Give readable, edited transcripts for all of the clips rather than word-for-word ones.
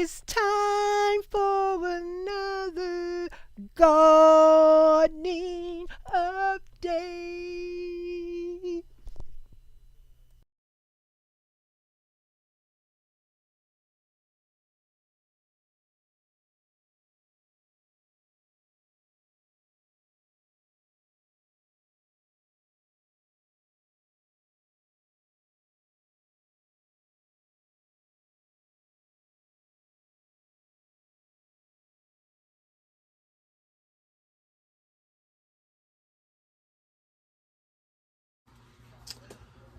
It's time for another gardening update.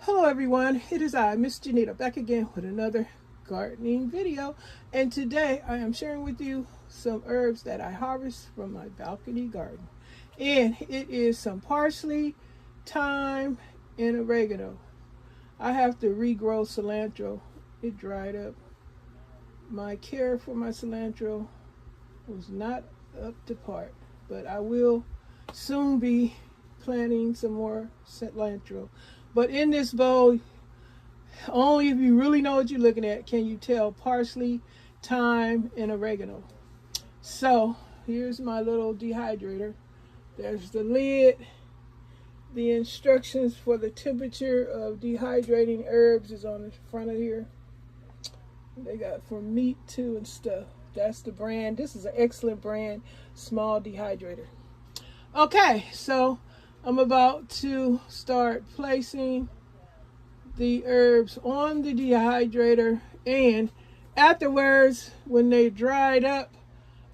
Hello everyone, it is I, Miss Janita, back again with another gardening video. And today I am sharing with you some herbs that I harvest from my balcony garden. And it is some parsley, thyme, and oregano. I have to regrow cilantro. It dried up. My care for my cilantro was not up to par, but I will soon be planting some more cilantro. But in this bowl, only if you really know what you're looking at can you tell parsley, thyme, and oregano. So here's my little dehydrator. There's the lid. The instructions for the temperature of dehydrating herbs is on the front of here. They got from meat too and stuff. That's the brand. This is an excellent brand, small dehydrator. Okay, so I'm about to start placing the herbs on the dehydrator, and afterwards, when they dried up,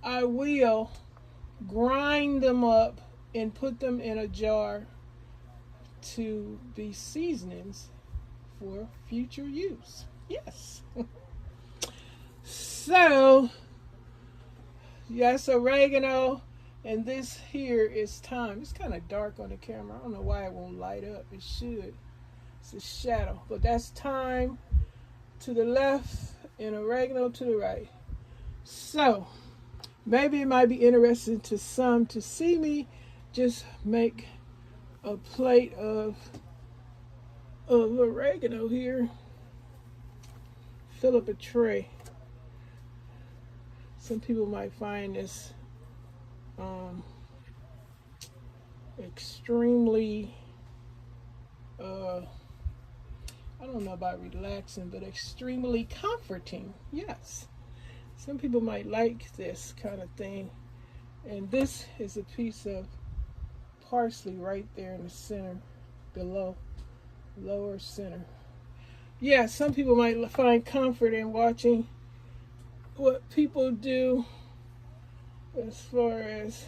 I will grind them up and put them in a jar to be seasonings for future use. Yes. So, yes, oregano. And this here is thyme. It's kind of dark on the camera. I don't know why it won't light up. It should. It's a shadow. But that's thyme to the left and oregano to the right. So, maybe it might be interesting to some to see me just make a plate of oregano here. Fill up a tray. Some people might find this extremely I don't know about relaxing, but extremely comforting. Yes, some people might like this kind of thing. And this is a piece of parsley right there in the center, below, lower center. Yeah, some people might find comfort in watching what people do as far as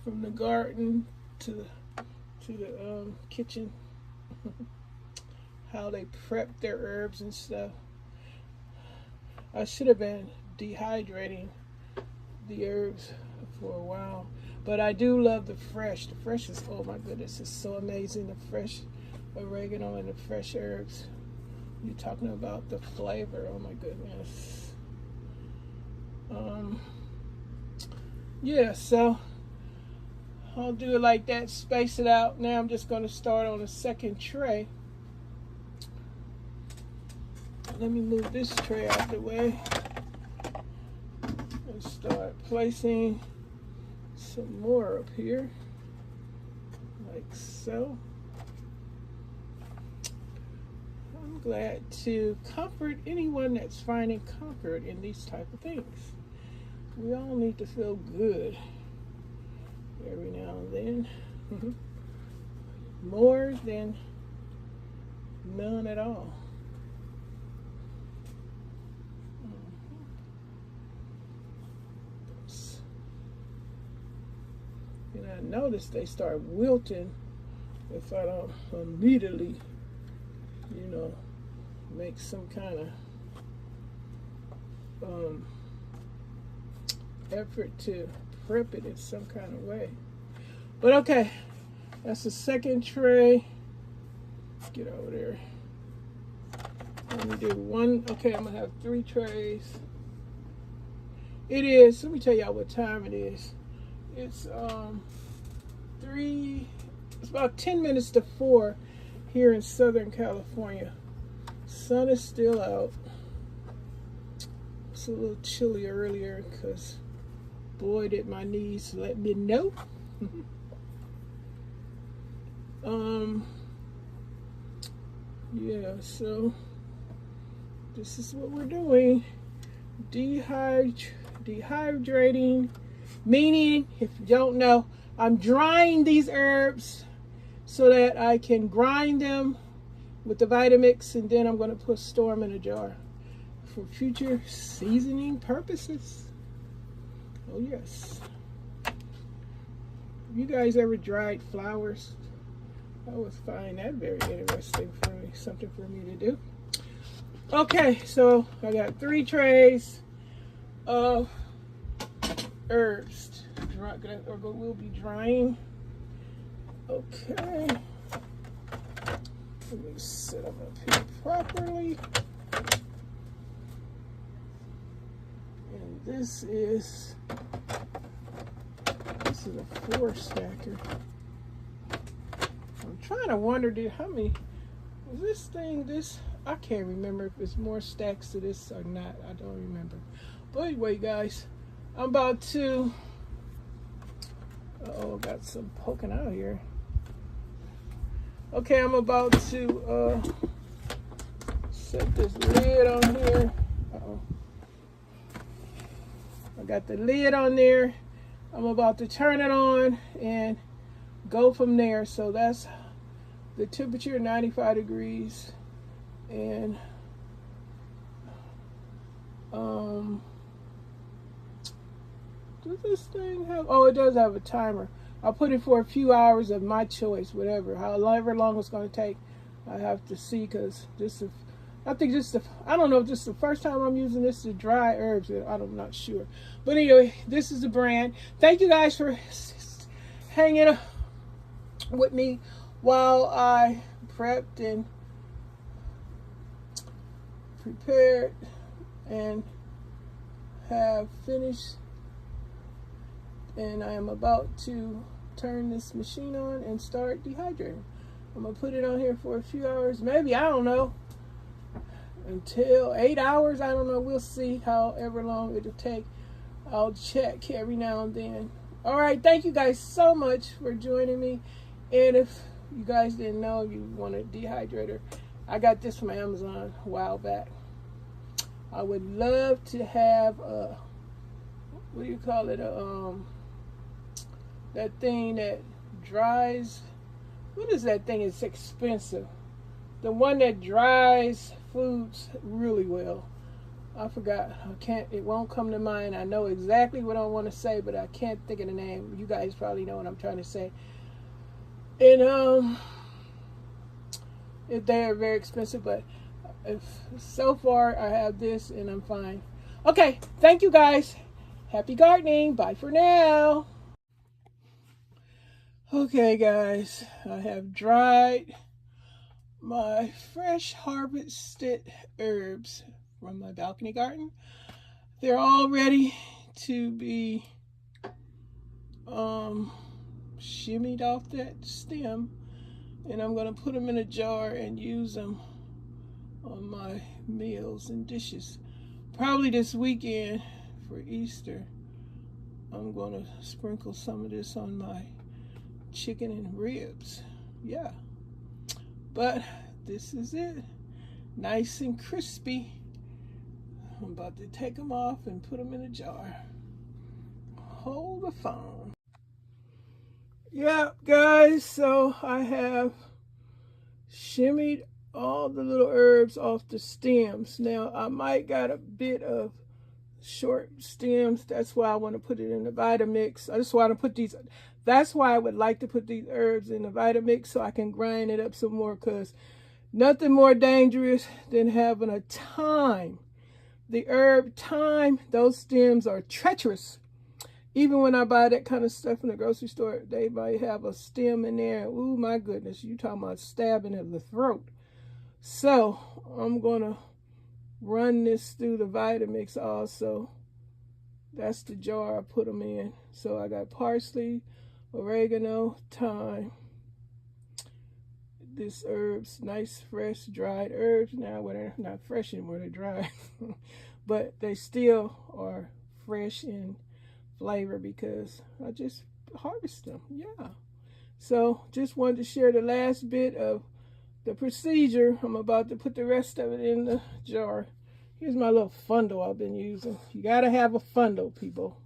from the garden to the kitchen, how they prep their herbs and stuff. I should have been dehydrating the herbs for a while, but I do love the fresh. The fresh is, oh my goodness, it's so amazing. The fresh oregano and the fresh herbs. You're talking about the flavor, oh my goodness. Yeah, so I'll do it like that, space it out. Now I'm just going to start on a second tray. Let me move this tray out of the way and start placing some more up here, like so. I'm glad to comfort anyone that's finding comfort in these type of things. We all need to feel good every now and then. More than none at all. And I noticed they start wilting if I don't immediately, make some kind of effort to prep it in some kind of way. But okay, that's the second tray. Get over there. Let me do one. Okay, I'm gonna have 3 trays. It is, let me tell y'all what time it is. It's it's about 10 minutes to 4 here in Southern California. Sun is still out. It's a little chilly earlier because boy did my knees let me know. Yeah, so this is what we're doing. Dehydrating, meaning, if you don't know, I'm drying these herbs so that I can grind them with the Vitamix, and then I'm going to store them in a jar for future seasoning purposes. Oh yes. You guys ever dried flowers? I would find that very interesting for me, something for me to do. Okay, so I got 3 trays of herbs we'll be drying. Okay, let me set them up here properly. And this is a 4 stacker. I'm trying to wonder, how many is this thing? I can't remember if it's more stacks to this or not. I don't remember. But anyway, guys, I'm about to. Got some poking out here. Okay, I'm about to set this lid on here. I got the lid on there. I'm about to turn it on and go from there. So that's the temperature, 95 degrees. And does this thing have, it does have a timer. I'll put it for a few hours of my choice, however long it's going to take. I have to see, because I don't know if this is the first time I'm using this to dry herbs. I'm not sure. But anyway, this is the brand. Thank you guys for hanging with me while I prepped and prepared and have finished. And I am about to turn this machine on and start dehydrating. I'm going to put it on here for a few hours. Maybe, I don't know, until 8 hours. I don't know. We'll see however long it'll take. I'll check every now and then. All right. Thank you guys so much for joining me. And if you guys didn't know, you want a dehydrator, I got this from Amazon a while back. I would love to have a, what do you call it? That thing that dries. What is that thing? It's expensive. The one that dries foods really well. I forgot. It won't come to mind. I know exactly what I want to say, but I can't think of the name. You guys probably know what I'm trying to say. And they're very expensive, but so far I have this and I'm fine. Okay, thank you guys. Happy gardening. Bye for now. Okay guys, I have dried my fresh harvested herbs from my balcony garden. They're all ready to be shimmied off that stem, and I'm going to put them in a jar and use them on my meals and dishes. Probably this weekend for Easter, I'm going to sprinkle some of this on my chicken and ribs. Yeah, but this is it, nice and crispy. I'm about to take them off and put them in a jar. Hold the phone. Yeah guys, so I have shimmied all the little herbs off the stems. Now I might got a bit of short stems. That's why I want to put it in the Vitamix. I just want to put these. That's why I would like to put these herbs in the Vitamix so I can grind it up some more, because nothing more dangerous than having a thyme. The herb thyme, those stems are treacherous. Even when I buy that kind of stuff in the grocery store, they might have a stem in there. Ooh, my goodness, you talking about stabbing at the throat. So I'm going to run this through the Vitamix also. That's the jar I put them in. So I got parsley, oregano, thyme. This herbs, nice fresh dried herbs. Now they're not fresh anymore, they're dry. but they still are fresh in flavor because I just harvest them. Yeah. So just wanted to share the last bit of the procedure. I'm about to put the rest of it in the jar. Here's my little fundle I've been using. You gotta have a fundle, people.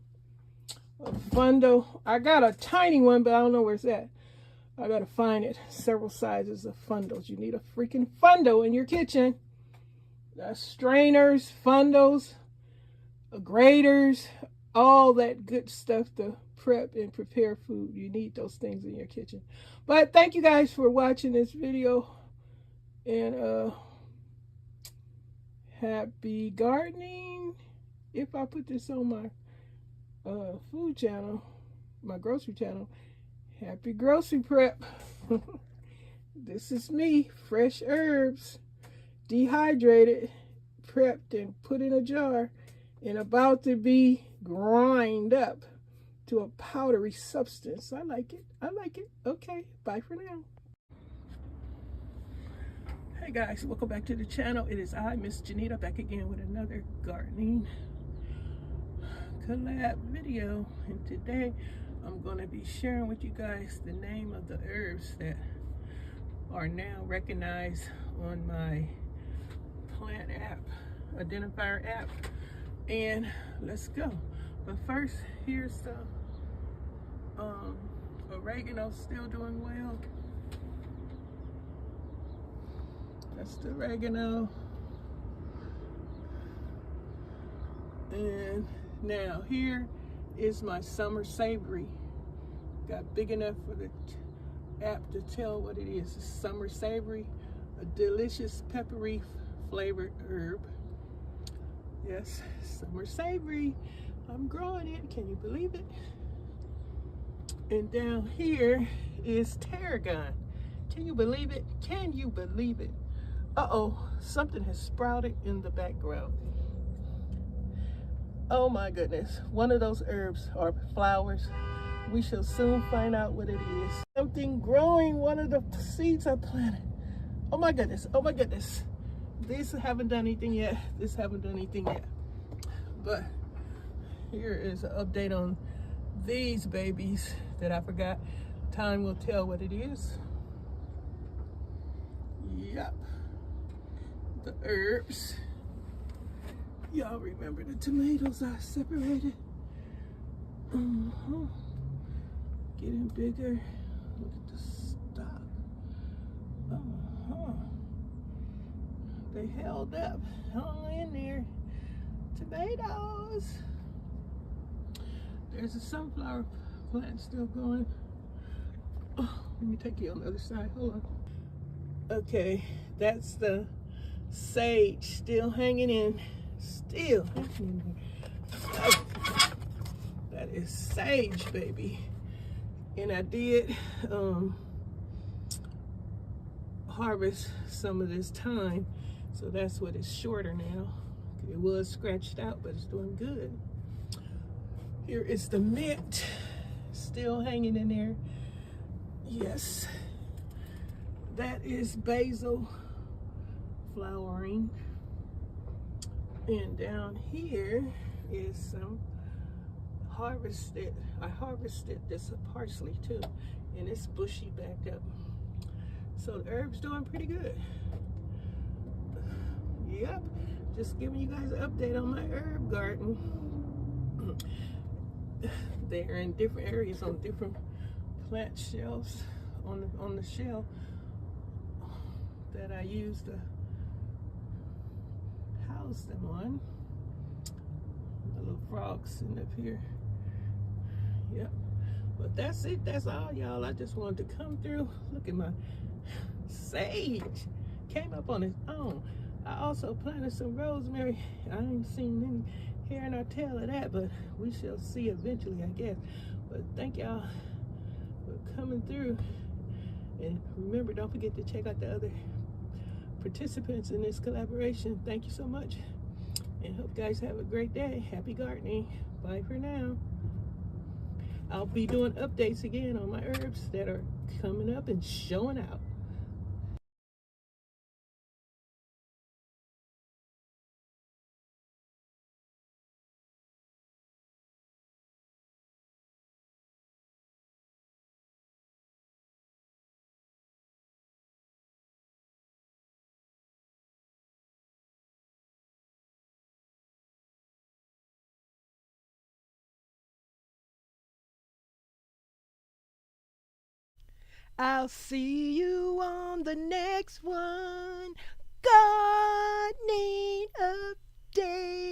A fundle. I got a tiny one, but I don't know where it's at. I gotta find it. Several sizes of fundles. You need a freaking fundle in your kitchen. That's strainers, fundles, graters, all that good stuff to prep and prepare food. You need those things in your kitchen. But thank you guys for watching this video, and happy gardening. If I put this on my food channel, my grocery channel, happy grocery prep. This is me, fresh herbs, dehydrated, prepped and put in a jar, and about to be grind up to a powdery substance. I like it. I like it. Okay, bye for now. Hey guys, welcome back to the channel. It is I, Miss Janita, back again with another gardening collab video. And today I'm going to be sharing with you guys the name of the herbs that are now recognized on my plant app, identifier app. And let's go. But first, here's the oregano, still doing well. That's the oregano. And now here is my summer savory. Got big enough for the app to tell what it is. It's summer savory, a delicious peppery flavored herb. Yes, summer savory. I'm growing it. Can you believe it? And down here is tarragon. Can you believe it? Can you believe it? Uh-oh, something has sprouted in the background. Oh my goodness. One of those herbs or flowers. We shall soon find out what it is. Something growing, one of the seeds I planted. Oh my goodness, oh my goodness. These haven't done anything yet. This haven't done anything yet. But here is an update on these babies that I forgot. Time will tell what it is. Yep. The herbs. Y'all remember the tomatoes I separated? Getting bigger. Look at the stalk. They held up. Hung in there. Tomatoes. There's a sunflower plant still going. Oh, let me take you on the other side. Hold on. Okay, that's the sage still hanging in. Still hanging in. That is sage, baby. And I did harvest some of this thyme, so that's what it's shorter now. It was scratched out, but it's doing good. Here is the mint, still hanging in there. Yes, that is basil flowering. And down here is some harvested. I harvested this parsley too, and it's bushy back up. So the herb's doing pretty good. Yep, just giving you guys an update on my herb garden. They're in different areas on different plant shelves on the shelf that I use to house them on. The little frogs sitting up here. Yep. But that's it. That's all, y'all. I just wanted to come through. Look at my sage. Came up on its own. I also planted some rosemary. I ain't seen any hair nor tail of that, but we shall see eventually, I guess. But thank y'all for coming through. And remember, don't forget to check out the other participants in this collaboration. Thank you so much. And hope you guys have a great day. Happy gardening. Bye for now. I'll be doing updates again on my herbs that are coming up and showing out. I'll see you on the next one. Gardening update.